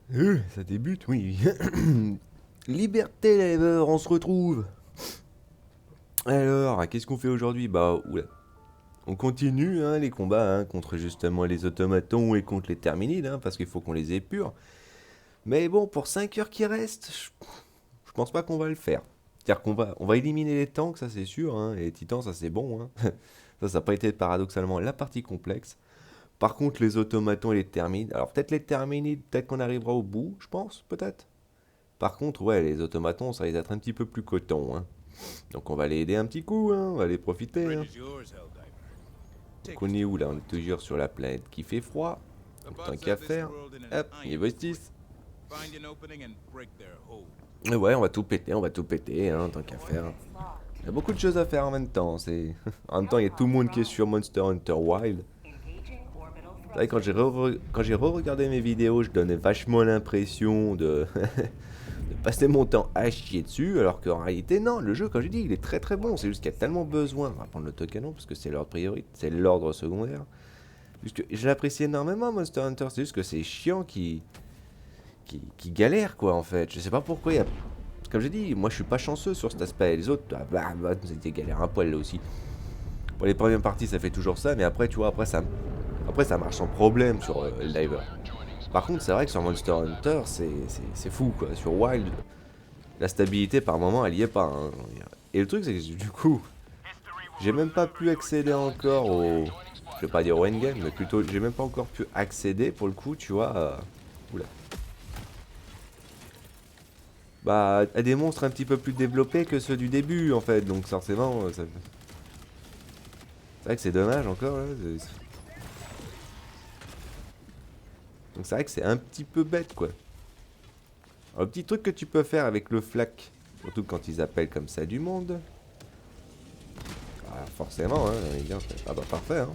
Ça débute, oui. Liberté, Lever, on se retrouve. Alors, qu'est-ce qu'on fait aujourd'hui? Bah, oula. On continue hein, les combats hein, contre justement les automatons et contre les terminides, hein, parce qu'il faut qu'on les épure. Mais bon, pour 5 heures qui restent, je pense pas qu'on va le faire. C'est-à-dire qu'on va éliminer les tanks, ça c'est sûr, hein, et les titans, ça c'est bon. Hein. Ça n'a pas été paradoxalement la partie complexe. Par contre, les automatons et les terminides, alors peut-être les terminides, peut-être qu'on arrivera au bout, je pense, peut-être. Par contre, ouais, les automatons, ça risque d'être un petit peu plus coton. Hein. Donc on va les aider un petit coup, hein, on va les profiter. Hein. Donc on est où là? On est toujours sur la planète qui fait froid. Donc tant qu'à faire. Hop, niveau 6. Et ouais, on va tout péter, hein, tant qu'à faire. Il y a beaucoup de choses à faire en même temps. En même temps, il y a tout le monde qui est sur Monster Hunter Wild. C'est vrai, quand j'ai re-regardé mes vidéos, je donnais vachement l'impression de passer mon temps à chier dessus, alors qu'en réalité, non, le jeu, comme je dis, il est très très bon. C'est juste qu'il y a tellement besoin. On va prendre l'autocanon parce que c'est l'ordre priorité, c'est l'ordre secondaire. Juste que je l'apprécie énormément, Monster Hunter. C'est juste que c'est chiant qui galère, quoi, en fait. Je sais pas pourquoi il y a. Comme j'ai dit, moi je suis pas chanceux sur cet aspect. Les autres, c'était galère un poil là aussi. Pour les premières parties, ça fait toujours ça, mais après, tu vois, après ça marche sans problème sur le diver. Par contre, c'est vrai que sur Monster Hunter, c'est fou, quoi. Sur Wild, la stabilité par moment, elle y est pas. Hein. Et le truc, c'est que du coup, j'ai même pas pu accéder encore au. Je vais pas dire au endgame, mais plutôt, j'ai même pas encore pu accéder pour le coup, tu vois. Oula. Bah, à des monstres un petit peu plus développés que ceux du début, en fait. Donc, forcément, c'est vrai que c'est dommage encore, là. Donc, c'est vrai que c'est un petit peu bête, quoi. Alors, le petit truc que tu peux faire avec le flak, surtout quand ils appellent comme ça du monde. Ah, forcément, hein, les gars, ah bah parfait, hein.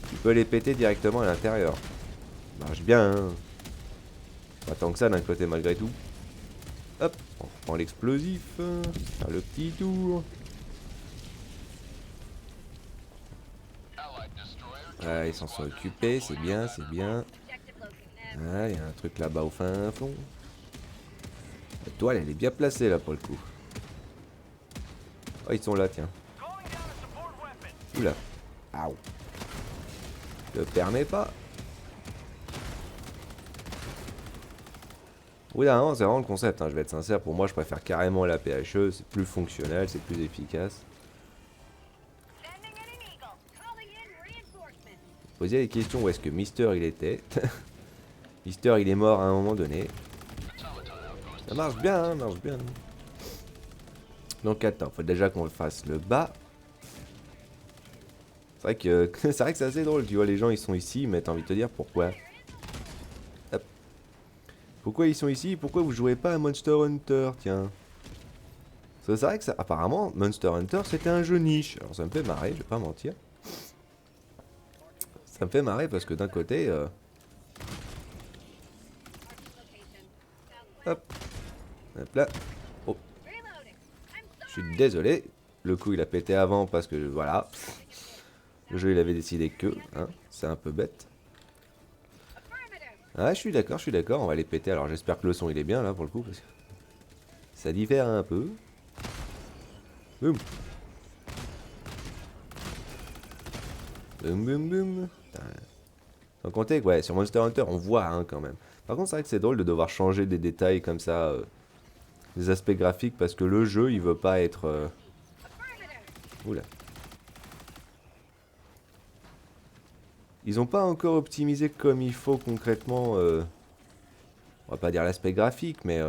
Tu peux les péter directement à l'intérieur. Marche bien, hein. Pas tant que ça d'un côté malgré tout. Hop, on reprend l'explosif. Faire le petit tour. Ah, ils s'en sont occupés, c'est bien, c'est bien. Ah, il y a un truc là-bas au fin fond. La toile, elle est bien placée là pour le coup. Oh, ils sont là, tiens. Oula. Aouh. Je permets pas. Oui, non, c'est vraiment le concept, hein, je vais être sincère. Pour moi, je préfère carrément la PHE. C'est plus fonctionnel, c'est plus efficace. Posez les questions où est-ce que Mister il était. Mister il est mort à un moment donné. Ça marche bien, hein, marche bien. Donc attends, faut déjà qu'on fasse le bas. C'est vrai que c'est vrai que c'est assez drôle, tu vois, les gens ils sont ici, mais t'as envie de te dire pourquoi. Hop. Pourquoi ils sont ici? Pourquoi vous jouez pas à Monster Hunter, tiens? C'est vrai que ça, apparemment, Monster Hunter c'était un jeu niche. Alors ça me fait marrer, je vais pas mentir. Ça me fait marrer parce que d'un côté, hop, hop là. Oh, je suis désolé. Le coup il a pété avant parce que voilà. Le jeu il avait décidé que, hein, c'est un peu bête. Ah, je suis d'accord, on va les péter. Alors j'espère que le son il est bien là pour le coup parce que ça diffère un peu. Boum, boum, boum, boum. Sans compter que ouais, sur Monster Hunter on voit hein, quand même. Par contre c'est vrai que c'est drôle de devoir changer des détails comme ça, des aspects graphiques parce que le jeu il veut pas être. Oula. Ils ont pas encore optimisé comme il faut concrètement. On va pas dire l'aspect graphique, mais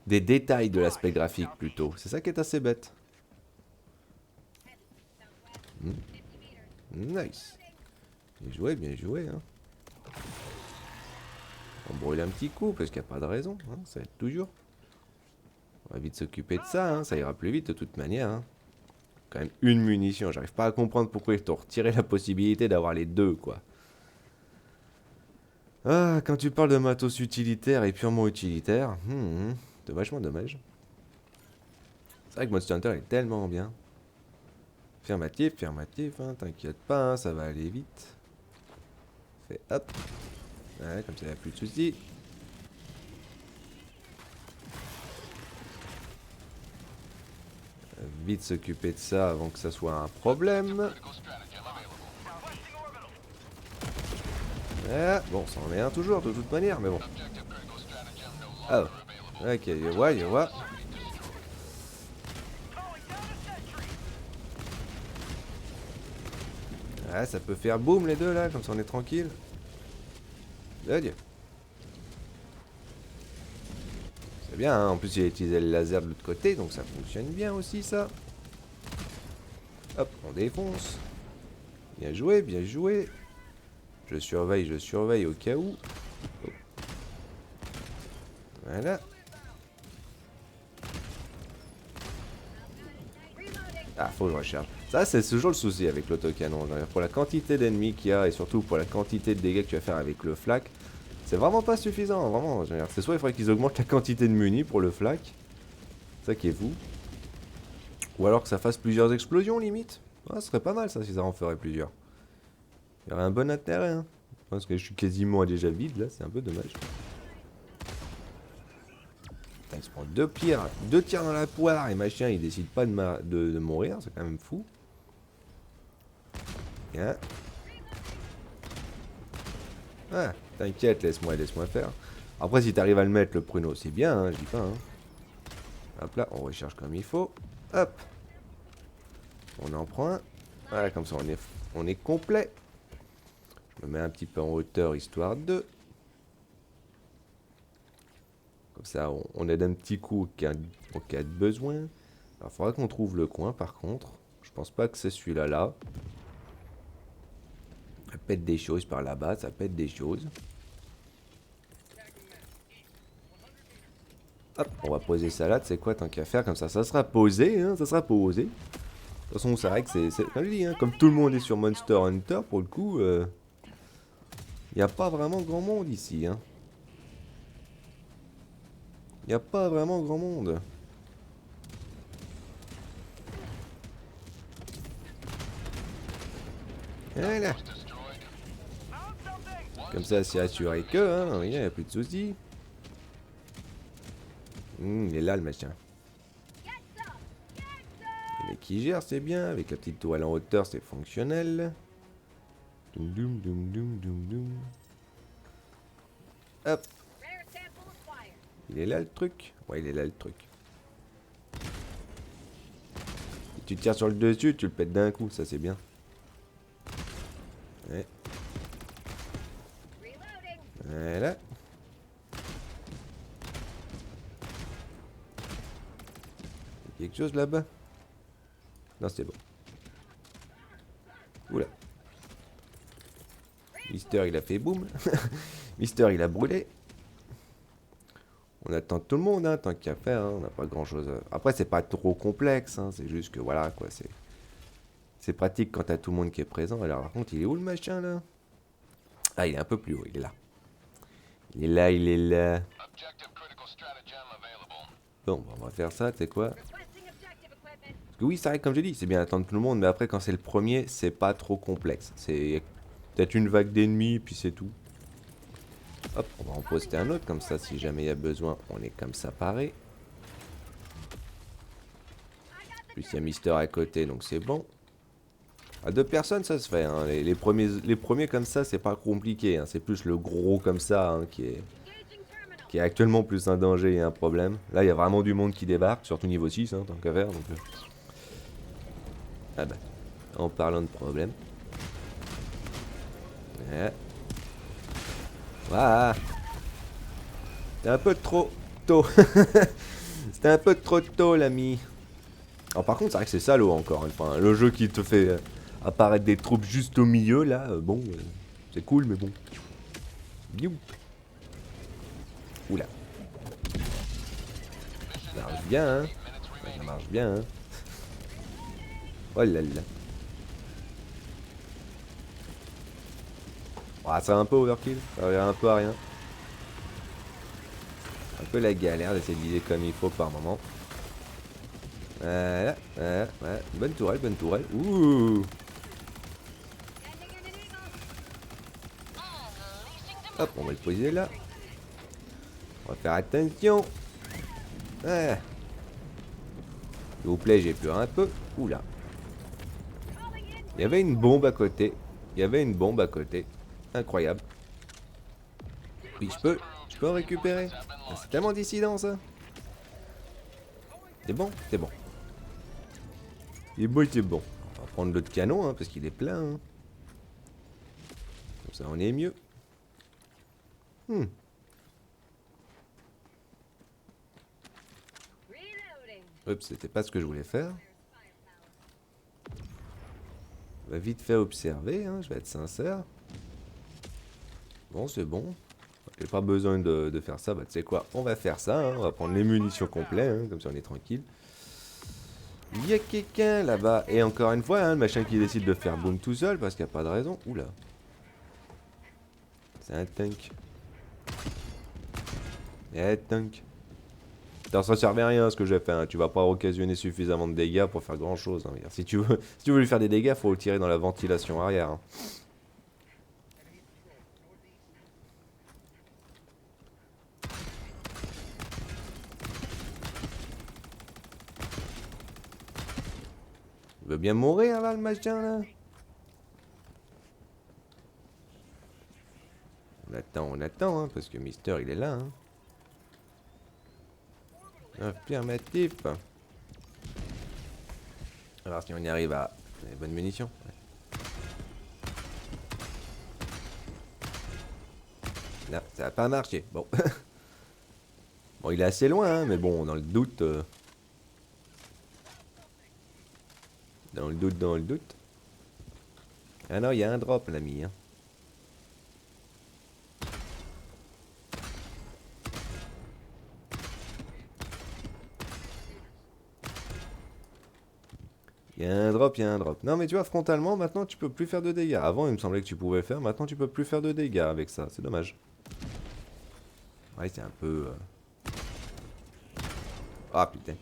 des détails de l'aspect graphique plutôt. C'est ça qui est assez bête. Hmm. Nice. Bien joué, hein. On brûle un petit coup parce qu'il n'y a pas de raison, hein, ça va être toujours. On va vite s'occuper de ça, hein, ça ira plus vite de toute manière. Hein. Quand même une munition, j'arrive pas à comprendre pourquoi ils t'ont retiré la possibilité d'avoir les deux, quoi. Ah, quand tu parles de matos utilitaire et purement utilitaire, c'est vachement dommage. C'est vrai que Monster Hunter est tellement bien. Affirmatif, hein, t'inquiète pas, hein, ça va aller vite. Fais hop. Ouais, comme ça, il n'y a plus de soucis. Vite s'occuper de ça avant que ça soit un problème. Ah, bon, ça en est un toujours, de toute manière, mais bon. Ah, ok, je vois, je vois. Ah, ça peut faire boum les deux là, comme ça on est tranquille. Adieu. C'est bien, hein. En plus il a utilisé le laser de l'autre côté, donc ça fonctionne bien aussi ça. Hop, on défonce. Bien joué, bien joué. Je surveille au cas où. Oh. Voilà. Ah, faut que je recharge. Ça, c'est toujours le souci avec l'autocanon. Pour la quantité d'ennemis qu'il y a et surtout pour la quantité de dégâts que tu vas faire avec le flak, c'est vraiment pas suffisant. Vraiment, c'est soit il faudrait qu'ils augmentent la quantité de munis pour le flak. C'est ça qui est fou. Ou alors que ça fasse plusieurs explosions limite. Ah, ce serait pas mal ça si ça en ferait plusieurs. Il y aurait un bon intérêt. Hein. Parce que je suis quasiment déjà vide là, c'est un peu dommage. Putain, il se prend deux tirs dans la poire et machin, il décide pas de mourir, c'est quand même fou. Bien. Ah, t'inquiète, laisse-moi faire. Après, si t'arrives à le mettre, le pruneau, c'est bien, hein, je dis pas. Hein. Hop là, on recharge comme il faut. Hop. On en prend un. Voilà, comme ça, on est complet. Je me mets un petit peu en hauteur, histoire de... Comme ça, on aide un petit coup au cas de besoin. Alors, il faudra qu'on trouve le coin, par contre. Je pense pas que c'est celui-là, là. Ça pète des choses par là-bas, ça pète des choses. Hop, on va poser ça là, tu sais quoi, tant qu'à faire, comme ça sera posé, hein, ça sera posé. De toute façon, c'est vrai que c'est comme je dis, hein, comme tout le monde est sur Monster Hunter, pour le coup, il n'y a pas vraiment grand monde ici, hein. Il n'y a pas vraiment grand monde. Voilà. Comme ça, c'est assuré que, hein, il n'y a plus de soucis. Il est là, le machin. Mais qui gère, c'est bien. Avec la petite tourelle en hauteur, c'est fonctionnel. Doum, doum, doum, doum, doum, doum. Hop. Il est là, le truc. Ouais, il est là, le truc. Si tu tires sur le dessus, tu le pètes d'un coup. Ça, c'est bien. Ouais. Voilà. Quelque chose là-bas? Non, c'est bon. Oula. Mister, il a fait boum. Mister, il a brûlé. On attend tout le monde, hein, tant qu'il y a à faire. Hein. On n'a pas grand-chose à... Après, c'est pas trop complexe. Hein. C'est juste que, voilà, quoi. C'est pratique quand t'as tout le monde qui est présent. Alors, par contre, il est où le machin, là? Ah, il est un peu plus haut. Il est là. Il est là, il est là. Bon, on va faire ça, tu sais quoi? Parce que oui, c'est vrai, comme j'ai dit, c'est bien attendre tout le monde, mais après, quand c'est le premier, c'est pas trop complexe. C'est peut-être une vague d'ennemis, puis c'est tout. Hop, on va en poster un autre, comme ça, si jamais il y a besoin, on est comme ça paré. Plus il y a Mister à côté, donc c'est bon. À deux personnes, ça se fait. Hein. Les premiers comme ça, c'est pas compliqué. Hein. C'est plus le gros comme ça hein, qui est actuellement plus un danger et un problème. Là, il y a vraiment du monde qui débarque, surtout niveau 6, hein, tant qu'à faire. Donc, ah bah, en parlant de problème. Ouais. Voilà. C'était un peu trop tôt. C'était un peu trop tôt, l'ami. Alors, par contre, c'est vrai que c'est salaud encore. Hein. Enfin, le jeu qui te fait apparaître des troupes juste au milieu, là, bon, c'est cool, mais bon. Biou. Oula. Ça marche bien, hein. Ça marche bien, hein. Oh là là. Oh, c'est un peu overkill. Ça revient un peu à rien. Un peu la galère d'essayer de viser comme il faut par moment. Voilà, voilà, voilà. Bonne tourelle, bonne tourelle. Ouh. Hop, on va le poser là. On va faire attention. Ah. S'il vous plaît, j'ai peur un peu. Oula. Il y avait une bombe à côté. Il y avait une bombe à côté. Incroyable. Oui, je peux en récupérer. C'est tellement dissident ça. C'est bon, c'est bon. Il est bon, c'est bon. On va prendre l'autre canon, hein, parce qu'il est plein. Hein. Comme ça, on est mieux. Oups, c'était pas ce que je voulais faire. On va vite fait observer, hein, je vais être sincère. Bon, c'est bon. J'ai pas besoin de faire ça. Bah, tu sais quoi, on va faire ça. Hein, on va prendre les munitions complètes, hein, comme ça on est tranquille. Il y a quelqu'un là-bas. Et encore une fois, hein, le machin qui décide de faire boom tout seul parce qu'il n'y a pas de raison. Oula. C'est un tank. Eh, tank. Ça servait à rien ce que j'ai fait. Hein. Tu vas pas occasionner suffisamment de dégâts pour faire grand chose. Hein. Si tu veux lui faire des dégâts, faut le tirer dans la ventilation arrière. Hein. Il veut bien mourir là, le machin là. On attend, hein, parce que Mister il est là. Hein. Affirmatif. Alors si on y arrive à... Les bonnes munitions. Ouais. Là, ça n'a pas marché. Bon. Bon, il est assez loin, hein, mais bon, dans le doute... Dans le doute. Ah non, il y a un drop, l'ami. Hein. Il y a un drop, il y a un drop. Non, mais tu vois, frontalement, maintenant, tu peux plus faire de dégâts. Avant, il me semblait que tu pouvais le faire. Maintenant, tu peux plus faire de dégâts avec ça. C'est dommage. Ouais, c'est un peu... Ah, putain.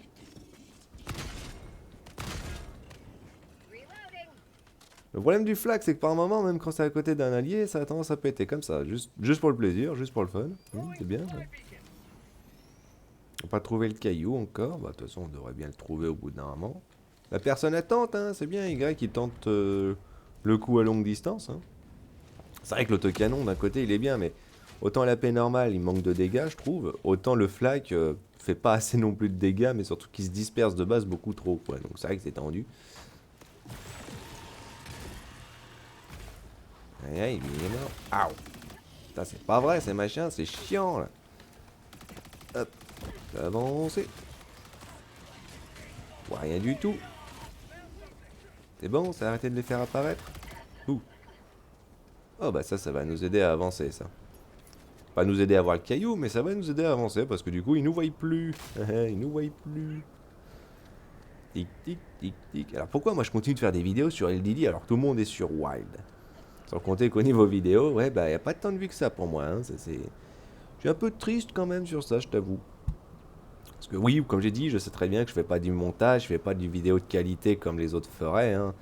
Le problème du flag, c'est que par moment, même quand c'est à côté d'un allié, ça a tendance à péter comme ça. Juste pour le plaisir, juste pour le fun. C'est bien. Ça. On n'a pas trouvé le caillou encore. Bah, de toute façon, on devrait bien le trouver au bout d'un moment. La personne attente, hein, c'est bien. Y qui tente le coup à longue distance. Hein. C'est vrai que l'autocanon, d'un côté, il est bien, mais autant la paix normale, il manque de dégâts, je trouve. Autant le flag fait pas assez non plus de dégâts, mais surtout qu'il se disperse de base beaucoup trop. Quoi. Donc c'est vrai que c'est tendu. Aïe aïe, il est mort. Aouh. Putain, c'est pas vrai, ces machins, c'est chiant là. Hop, on va avancer. Ouais, rien du tout. C'est bon, ça a arrêté de les faire apparaître. Ouh. Oh bah ça va nous aider à avancer ça. Pas nous aider à voir le caillou, mais ça va nous aider à avancer parce que du coup, ils nous voient plus. Ils nous voient plus. Tic tic tic tic. Alors pourquoi moi je continue de faire des vidéos sur LDD alors que tout le monde est sur Wild? Sans compter qu'au niveau vidéo, ouais, bah, y a pas tant de vues que ça pour moi. Hein. Je suis un peu triste quand même sur ça, je t'avoue. Parce que oui, comme j'ai dit, je sais très bien que je fais pas du montage, je fais pas du vidéo de qualité comme les autres feraient. Hein.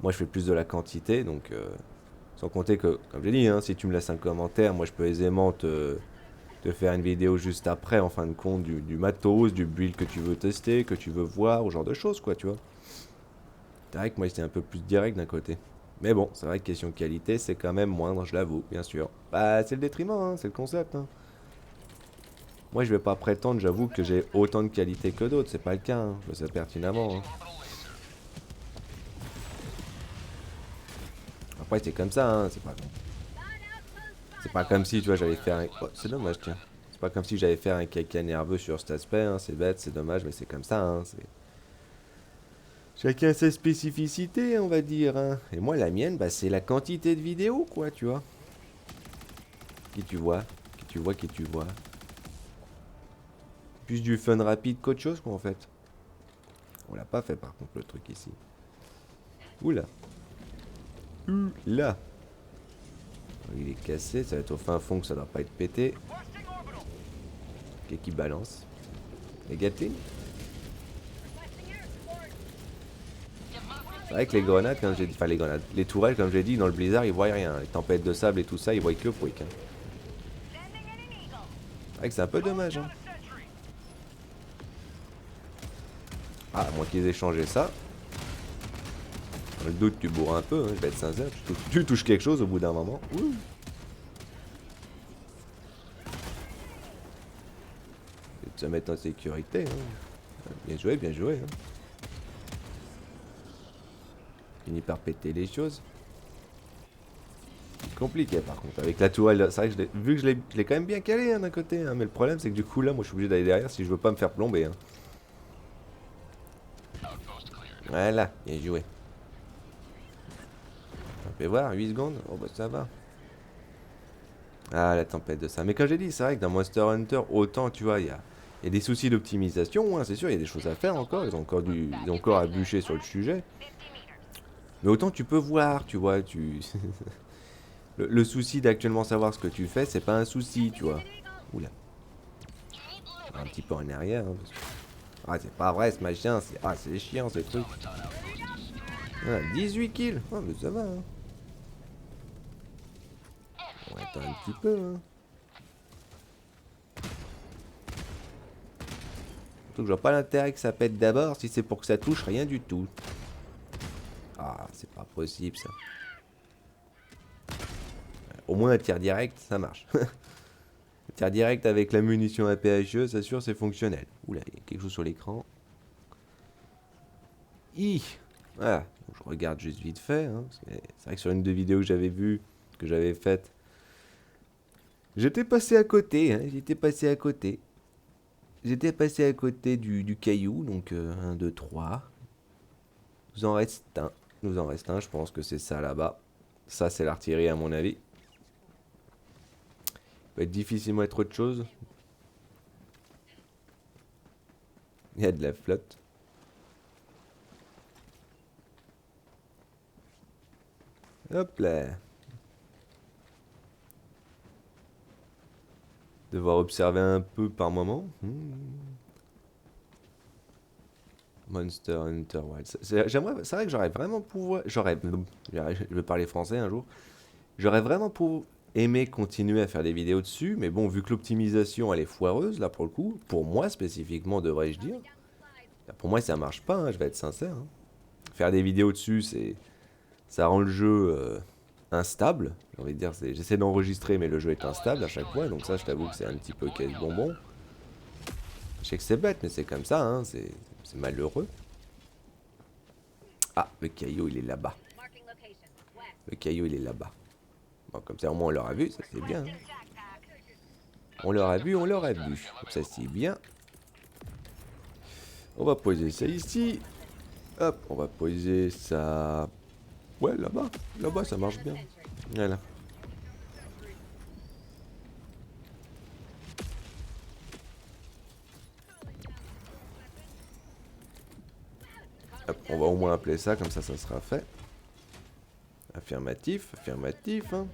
Moi, je fais plus de la quantité, donc... sans compter que, comme j'ai dit, hein, si tu me laisses un commentaire, moi, je peux aisément te faire une vidéo juste après, en fin de compte, du matos, du build que tu veux tester, que tu veux voir, ou genre de choses, quoi, tu vois. C'est vrai que moi, j'étais un peu plus direct d'un côté. Mais bon, c'est vrai que question qualité, c'est quand même moindre, je l'avoue, bien sûr. Bah, c'est le détriment, hein, c'est le concept. Hein. Moi, je vais pas prétendre, j'avoue, que j'ai autant de qualité que d'autres, c'est pas le cas, hein, je le sais pertinemment. Hein. Après, c'est comme ça, hein, c'est pas comme si, tu vois, j'allais faire un... Oh, c'est dommage, tiens. C'est pas comme si j'allais faire un caca nerveux sur cet aspect, hein, c'est bête, c'est dommage, mais c'est comme ça, hein, c'est... Chacun a ses spécificités, on va dire. Hein. Et moi, la mienne, bah, c'est la quantité de vidéos, quoi, tu vois. Qui tu vois. Plus du fun rapide qu'autre chose, quoi, en fait. On l'a pas fait, par contre, le truc ici. Oula. Oula. Il est cassé, ça va être au fin fond que ça doit pas être pété. Qui balance. Les Gatling. C'est vrai que les grenades, comme j'ai dit, enfin les grenades, les tourelles, comme j'ai dit, dans le blizzard, ils voient rien. Les tempêtes de sable et tout ça, ils voient que le pouic. Hein. vrai que c'est un peu dommage, hein. Ah, à moins qu'ils aient changé ça. Dans le doute, tu bourres un peu, hein, je vais être sincère. Tu touches quelque chose au bout d'un moment. Ouh. Et de se mettre en sécurité. Hein. Bien joué, bien joué. Hein. Fini par péter les choses. C'est compliqué par contre. Avec la tourelle, c'est vrai que vu que je l'ai quand même bien calé hein, d'un côté. Hein, mais le problème, c'est que du coup, là, moi, je suis obligé d'aller derrière si je veux pas me faire plomber. Hein. Voilà, bien joué. On peut voir, 8 secondes. Oh bah ça va. Ah, la tempête de ça. Mais comme j'ai dit, c'est vrai que dans Monster Hunter, autant, tu vois, il y a des soucis d'optimisation, hein, c'est sûr, il y a des choses à faire encore. Ils ont encore à bûcher sur le sujet. Mais autant tu peux voir, tu vois, le souci d'actuellement savoir ce que tu fais, c'est pas un souci, tu vois. Oula. Un petit peu en arrière, hein, parce que... Ah, c'est pas vrai, ce machin, c'est chiant, ce truc. Ah, 18 kills. Ah, mais ça va, hein. On attend un petit peu, hein. Surtout que je vois pas l'intérêt que ça pète d'abord si c'est pour que ça touche rien du tout. Ah, c'est pas possible ça. Au moins un tir direct, ça marche. Un tir direct avec la munition APHE, ça sûr, c'est fonctionnel. Oula, il y a quelque chose sur l'écran. Voilà, donc, je regarde juste vite fait. Hein, c'est vrai que sur une des vidéos que j'avais vues, que j'avais faites, j'étais passé à côté. Hein, J'étais passé à côté du caillou, donc 1, 2, 3. Nous en reste un. Nous en reste un, je pense que c'est ça là-bas. Ça, c'est l'artillerie à mon avis. Peut être difficilement être autre chose. Il y a de la flotte. Hop là. Devoir observer un peu par moment. Monster Hunter Wild. C'est vrai que j'aurais vraiment pouvoir. Je vais parler français un jour. J'aurais vraiment aimé continuer à faire des vidéos dessus, mais bon, vu que l'optimisation elle est foireuse là pour le coup, pour moi spécifiquement devrais-je dire, pour moi ça marche pas, hein, je vais être sincère. Hein. Faire des vidéos dessus, ça rend le jeu instable. J'ai envie de dire, j'essaie d'enregistrer, mais le jeu est instable à chaque fois, donc ça je t'avoue que c'est un petit peu casse-bonbon. Je sais que c'est bête, mais c'est comme ça, hein, c'est malheureux. Ah, le caillou il est là-bas. Le caillou il est là-bas. Bon, comme ça au moins on l'aura vu, ça c'est bien. Hein. On l'aura vu, on l'aura vu. Comme ça c'est bien. On va poser ça ici. Hop, on va poser ça... Ouais, là-bas. Là-bas, ça marche bien. Voilà. Hop, on va au moins appeler ça, comme ça sera fait. Affirmatif, affirmatif. Hein.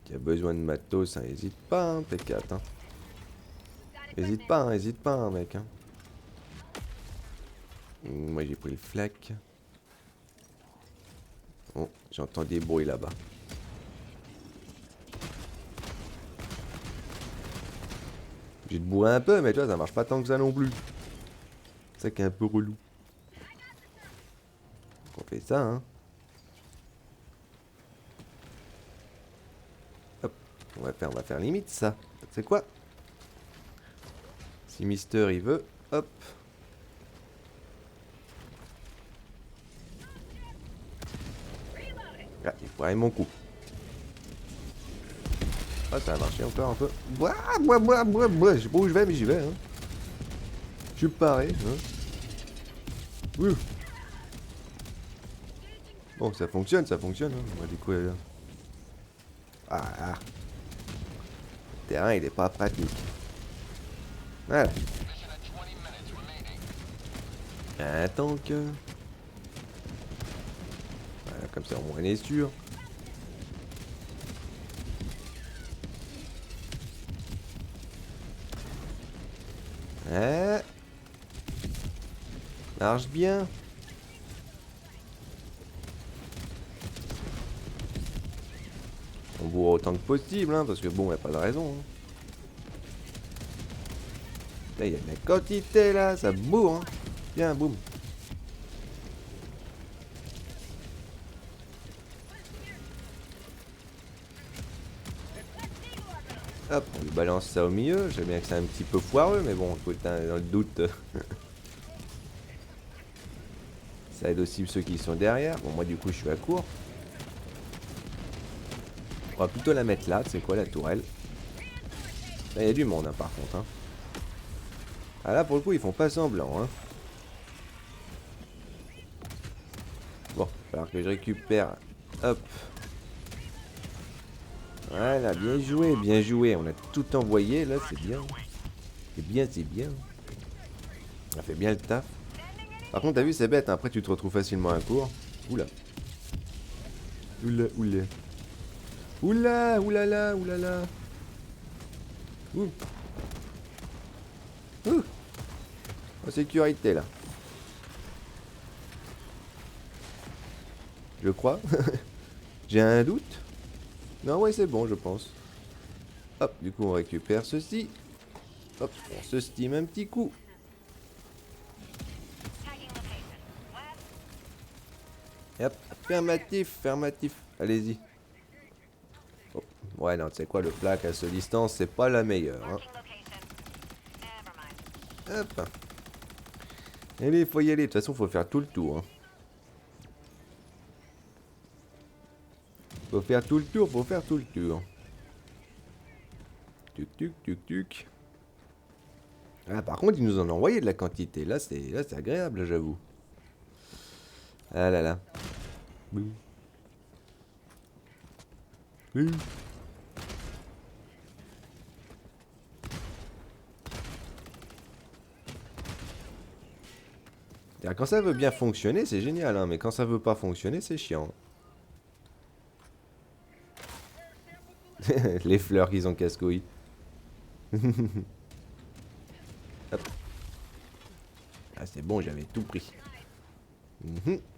Qui a besoin de matos, hein, hésite pas, hein, P4. Hein. Hésite pas, hein, mec. Hein. Moi, j'ai pris le flac. Oh, j'entends des bruits là-bas. J'ai de bourrer un peu, mais tu vois, ça marche pas tant que ça non plus. C'est ça qui est un peu relou. On fait ça, hein. Hop, on va faire limite ça. C'est quoi? Si Mister il veut, hop. Ah, il pourrait mon coup. Ah, ça a marché encore un peu. Je sais pas où je vais, mais j'y vais. Hein. Je suis paré. Hein. Ouh. Bon, ça fonctionne. Hein. Moi, du coup, ah. Le terrain, il est pas pratique. Voilà. Attends que... Voilà, comme ça, au moins, on est sûr. Ah. Marche bien. On bourre autant que possible, hein, parce que bon, y a pas de raison. Hein. Là, il y a de la quantité là, ça bourre. Hein. Tiens, boum. Hop, on lui balance ça au milieu. J'aime bien que c'est un petit peu foireux, mais bon, écoute, hein, dans le doute. Ça aide aussi ceux qui sont derrière. Bon, moi, du coup, je suis à court. On va plutôt la mettre là, c'est quoi, la tourelle. Là, il y a du monde, hein, par contre. Hein. Ah là, pour le coup, ils font pas semblant. Hein. Bon, il va falloir que je récupère. Hop. Voilà, bien joué, bien joué. On a tout envoyé, là, c'est bien. C'est bien, c'est bien. On a fait bien le taf. Par contre, t'as vu, c'est bête. Hein. Après, tu te retrouves facilement à court. Oula. Oula, oula. Oula, oulala, oulala. Ouh. Ouh. En sécurité, là. Je crois. J'ai un doute. Non, ouais, c'est bon, je pense. Hop, du coup, on récupère ceci. Hop, on se steam un petit coup. Et hop, affirmatif, affirmatif. Allez-y. Oh. Ouais, non, tu sais quoi, le plaque à ce distance, c'est pas la meilleure. Hein. Hop. Allez, faut y aller. De toute façon, faut faire tout le tour. Hein. Faut faire tout le tour, faut faire tout le tour. Tuc, tuc, tuc, tuc. Ah, par contre, ils nous en ont envoyé de la quantité. Là, c'est agréable, j'avoue. Ah là là. Oui. Oui. Quand ça veut bien fonctionner, c'est génial, hein, mais quand ça veut pas fonctionner, c'est chiant. Les fleurs qu'ils ont casse-couilles. Hop. Ah, c'est bon, j'avais tout pris.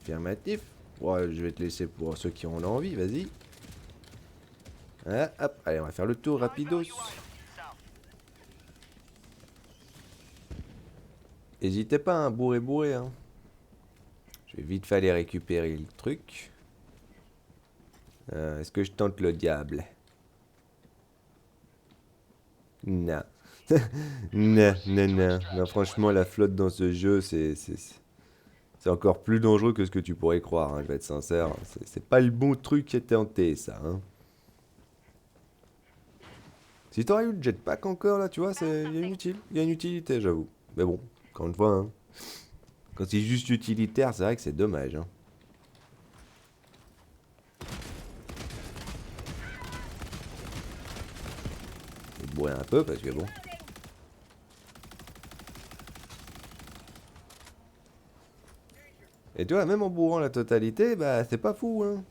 Affirmatif. Ouais, je vais te laisser pour ceux qui en ont envie, vas-y. Ah, hop, allez, on va faire le tour rapidos. N'hésitez pas, hein, bourré. Hein. Je vais vite faire aller récupérer le truc. Est-ce que je tente le diable? Non. Non, franchement, la flotte dans ce jeu, c'est encore plus dangereux que ce que tu pourrais croire, hein, je vais être sincère. C'est pas le bon truc qui est tenté, ça. Hein. Si t'aurais eu le jetpack encore, là, tu vois, il y a une utilité, j'avoue. Mais bon, encore une fois, hein, quand c'est juste utilitaire, c'est vrai que c'est dommage. Hein. Je vais bourrer un peu, parce que bon... Et tu vois, même en bourrant la totalité, bah, c'est pas fou, hein.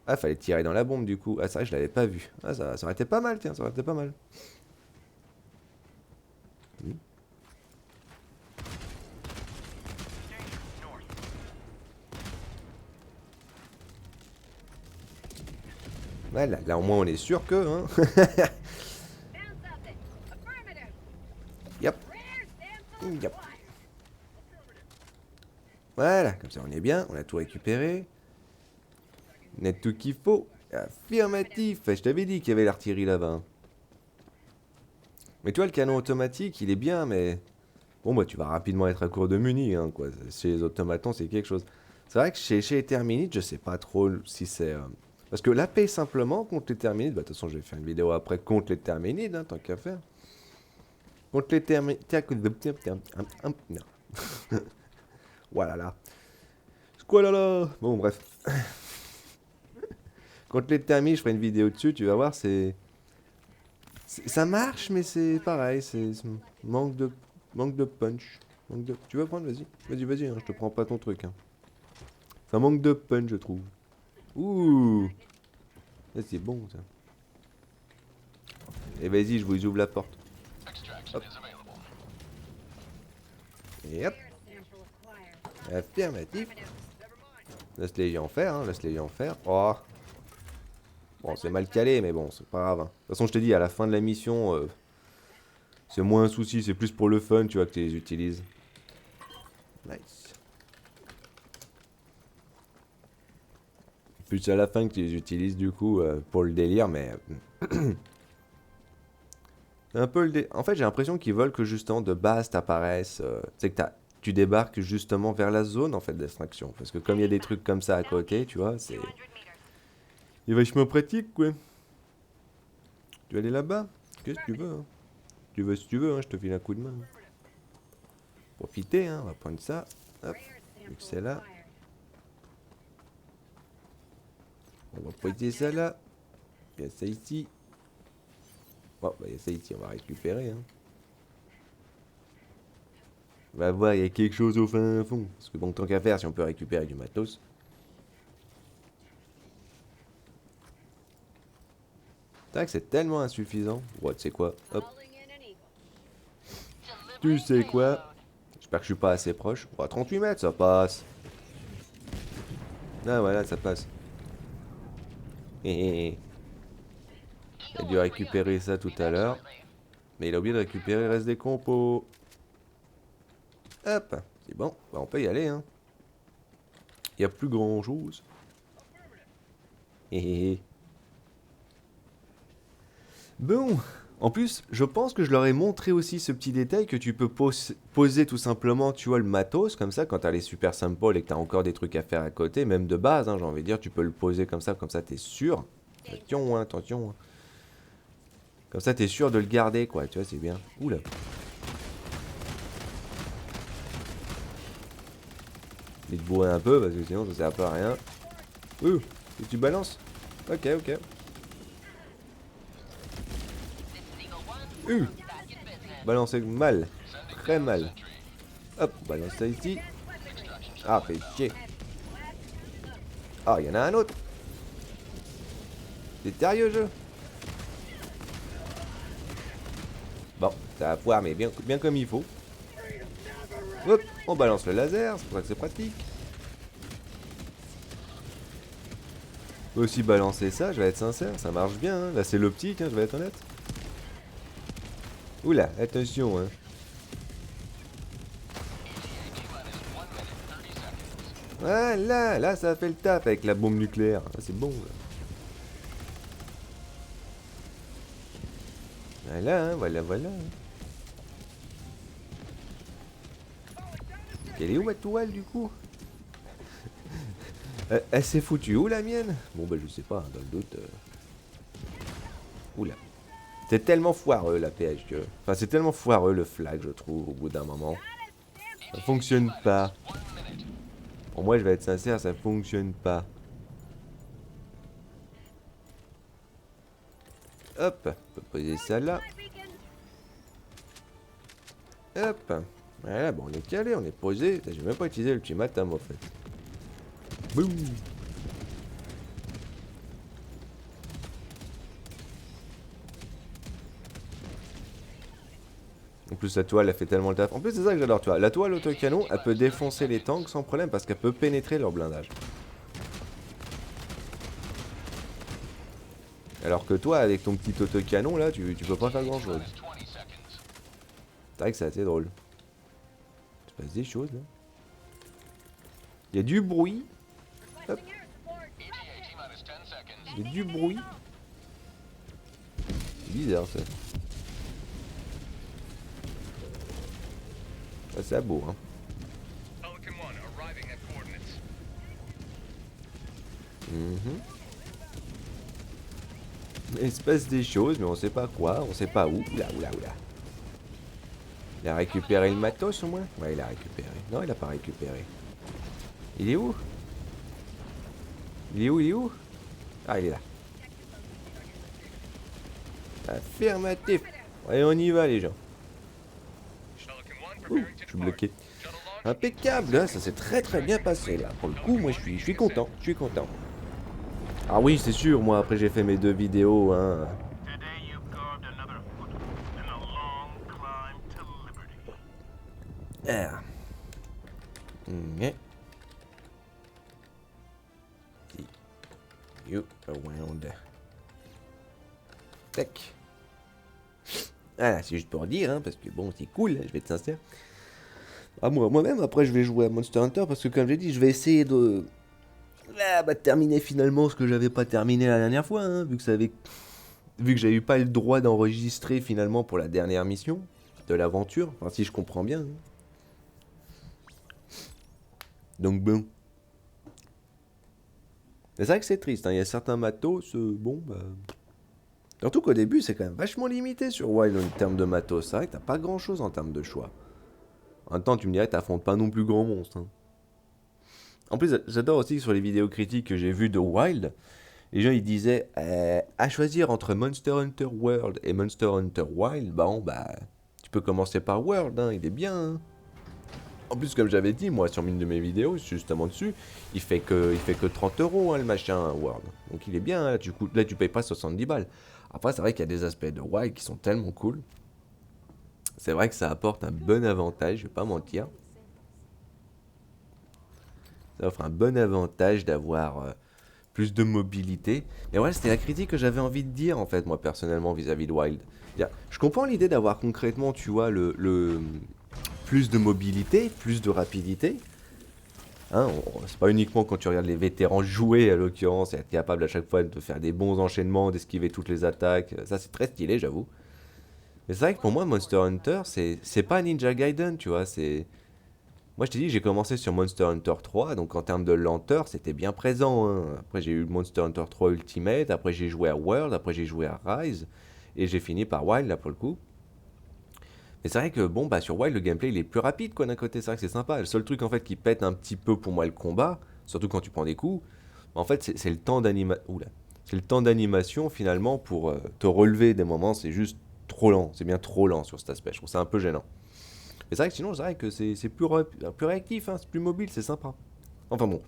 Ah, fallait tirer dans la bombe, du coup. Ah, c'est vrai, je l'avais pas vu. Ah, ça aurait été pas mal, tiens, ça aurait été pas mal. Voilà, là au moins on est sûr que, hein. Yep. Yep. Voilà, comme ça on est bien, on a tout récupéré. On a tout qu'il faut. Affirmatif, je t'avais dit qu'il y avait l'artillerie là-bas. Hein. Mais tu vois, le canon automatique, il est bien, mais... Bon, bah tu vas rapidement être à court de munis, hein, quoi. Chez les automatons, c'est quelque chose. C'est vrai que chez les Terminites, je sais pas trop si c'est... Parce que la paix simplement contre les Terminites, bah de toute façon je vais faire une vidéo après contre les Terminites, hein, tant qu'à faire. Contre les Terminites... Non. Voilà là. Squalala. Bon bref. Contre les Terminites, je ferai une vidéo dessus, tu vas voir, ça marche, mais c'est pareil, c'est manque de punch. Tu veux prendre? Vas-y, hein, je te prends pas ton truc. Hein. Ça manque de punch, je trouve. Ouh. Là, c'est bon, ça. Et vas-y, je vous ouvre la porte. Hop. Et hop. Affirmatif. Laisse les gens faire, hein, laisse les gens faire. Oh. Bon, c'est mal calé, mais bon, c'est pas grave. Hein. De toute façon, je te dis, à la fin de la mission, C'est moins un souci, c'est plus pour le fun, tu vois, que tu les utilises. Nice. Plus à la fin que tu les utilises, du coup, pour le délire, mais... c'est un peu le En fait, j'ai l'impression qu'ils veulent que, justement, de base, t'apparaisses... tu sais, que tu débarques, justement, vers la zone, en fait, d'extraction. Parce que comme il y a des trucs comme ça à côté, tu vois, c'est... Il est vachement pratique, quoi. Tu veux aller là-bas? Qu'est-ce que tu veux, hein? Tu veux, si tu veux, hein, je te file un coup de main. Profitez, hein, on va prendre ça. Hop, vu que c'est là. On va poser ça là. Il y a ça ici. Bon, bah, il y a ça ici, on va récupérer, hein. On va voir, il y a quelque chose au fin fond. Parce que bon, tant qu'à faire, si on peut récupérer du matos. C'est vrai que c'est tellement insuffisant. Ouais, tu sais quoi? Hop. Tu sais quoi? J'espère que je suis pas assez proche. Oh, 38 mètres, ça passe. Ah, voilà, ça passe. Il a dû récupérer ça tout à l'heure. Mais il a oublié de récupérer le reste des compos. Hop, c'est bon. Bah, on peut y aller, hein. Il n'y a plus grand chose. Bon, en plus, je pense que je leur ai montré aussi ce petit détail que tu peux poser tout simplement, tu vois, le matos, comme ça, quand t'as les super samples et que t'as encore des trucs à faire à côté, même de base, hein, j'ai envie de dire, tu peux le poser comme ça t'es sûr. Attention, hein, attention. Hein. Comme ça, t'es sûr de le garder, quoi, tu vois, c'est bien. Oula. Vite bourrer un peu, parce que sinon, ça sert un peu à rien. Et tu balances. Ok, ok. Balancer mal. Très mal. Hop, balance ça ici. Ah, fait chier. Ah, il y en a un autre. C'est sérieux, jeu. Bon, ça va foire, mais bien comme il faut. Hop, on balance le laser, c'est pour ça que c'est pratique. Faut aussi balancer ça, je vais être sincère, ça marche bien. Hein. Là, c'est l'optique, hein, je vais être honnête. Oula, attention, hein. Voilà, là, ça a fait le taf avec la bombe nucléaire. Ah, c'est bon, là. Voilà, hein, voilà, voilà. Elle est où ma toile, du coup? Elle s'est foutue où, la mienne? Bon, bah, je sais pas, hein, dans le doute... Oula. C'est tellement foireux, la PH, que... Enfin, c'est tellement foireux, le flag, je trouve, au bout d'un moment. Ça fonctionne pas. Pour moi, je vais être sincère, ça fonctionne pas. Hop, on peut poser ça là. Hop. Voilà, bon, on est calé, on est posé. J'ai même pas utilisé le petit matam, en fait. Boum. En plus, la toile, elle fait tellement le taf. En plus, c'est ça que j'adore, tu vois. La toile autocanon, elle peut défoncer les tanks sans problème parce qu'elle peut pénétrer leur blindage. Alors que toi, avec ton petit autocanon, là, tu peux pas faire grand chose. C'est vrai que c'est assez drôle. Il se passe des choses, là. Il y a du bruit. Hop. Il y a du bruit. C'est bizarre, ça. Ah, c'est beau, hein. Il se passe des choses, mais on sait pas quoi, on sait pas où. Oula, oula, oula. Il a récupéré le matos au moins? Ouais, il a récupéré. Non, il a pas récupéré. Il est où? Il est où? Il est où? Ah, il est là. Affirmatif. Allez, on y va, les gens. Ouh, je suis bloqué. Impeccable, hein, ça s'est très très bien passé là. Pour le coup, moi je suis content, je suis content. Ah oui, c'est sûr, moi après j'ai fait mes 2 vidéos, hein. Ah. Yeah. See you around. Tac. Voilà, c'est juste pour dire, hein, parce que bon, c'est cool, hein, je vais être sincère. Ah, moi-même, après, je vais jouer à Monster Hunter, parce que comme j'ai dit, je vais essayer de... terminer finalement ce que j'avais pas terminé la dernière fois, hein, vu que j'avais eu pas le droit d'enregistrer finalement pour la dernière mission de l'aventure, enfin si je comprends bien, hein. Donc bon. Mais c'est vrai que c'est triste, hein, il y a certains matos, bon, bah... Surtout qu'au début, c'est quand même vachement limité sur Wild en termes de matos. C'est vrai que t'as pas grand chose en termes de choix. En même temps, tu me dirais, t'affrontes pas non plus grand monstre, hein. En plus, j'adore aussi sur les vidéos critiques que j'ai vues de Wild, les gens ils disaient à choisir entre Monster Hunter World et Monster Hunter Wild, bon bah tu peux commencer par World, hein, il est bien, hein. En plus, comme j'avais dit, moi sur une de mes vidéos, justement dessus, il fait que 30 euros, hein, le machin World. Donc il est bien, hein, là tu payes pas 70 balles. Après, c'est vrai qu'il y a des aspects de Wild qui sont tellement cool. C'est vrai que ça apporte un bon avantage, je vais pas mentir. Ça offre un bon avantage d'avoir plus de mobilité. Mais ouais, c'était la critique que j'avais envie de dire, en fait, moi, personnellement, vis-à-vis de Wild. Je comprends l'idée d'avoir concrètement, tu vois, plus de mobilité, plus de rapidité. Hein, c'est pas uniquement quand tu regardes les vétérans jouer, à l'occurrence, et être capable à chaque fois de faire des bons enchaînements, d'esquiver toutes les attaques. Ça, c'est très stylé, j'avoue. Mais c'est vrai que pour moi, Monster Hunter, c'est pas Ninja Gaiden, tu vois, c'est... Moi, je t'ai dit, j'ai commencé sur Monster Hunter 3, donc en termes de lenteur, c'était bien présent, hein. Après, j'ai eu Monster Hunter 3 Ultimate, après j'ai joué à World, après j'ai joué à Rise, et j'ai fini par Wild, là, pour le coup. Mais c'est vrai que, bon, bah, sur Wild, le gameplay, il est plus rapide, quoi, d'un côté, c'est vrai que c'est sympa. Le seul truc, en fait, qui pète un petit peu, pour moi, le combat, surtout quand tu prends des coups, en fait, c'est le temps d'animation... Oula. C'est le temps d'animation, finalement, pour te relever des moments, c'est juste trop lent. C'est bien trop lent sur cet aspect, je trouve ça un peu gênant. Mais c'est vrai que sinon, c'est vrai que c'est plus réactif, hein, c'est plus mobile, c'est sympa. Enfin bon.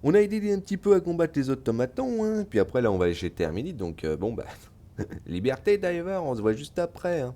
On a aidé un petit peu à combattre les automatons, hein. Puis après, là, on va aller chez Terminite. Donc, bon, bah. Liberté, Diver, on se voit juste après, hein.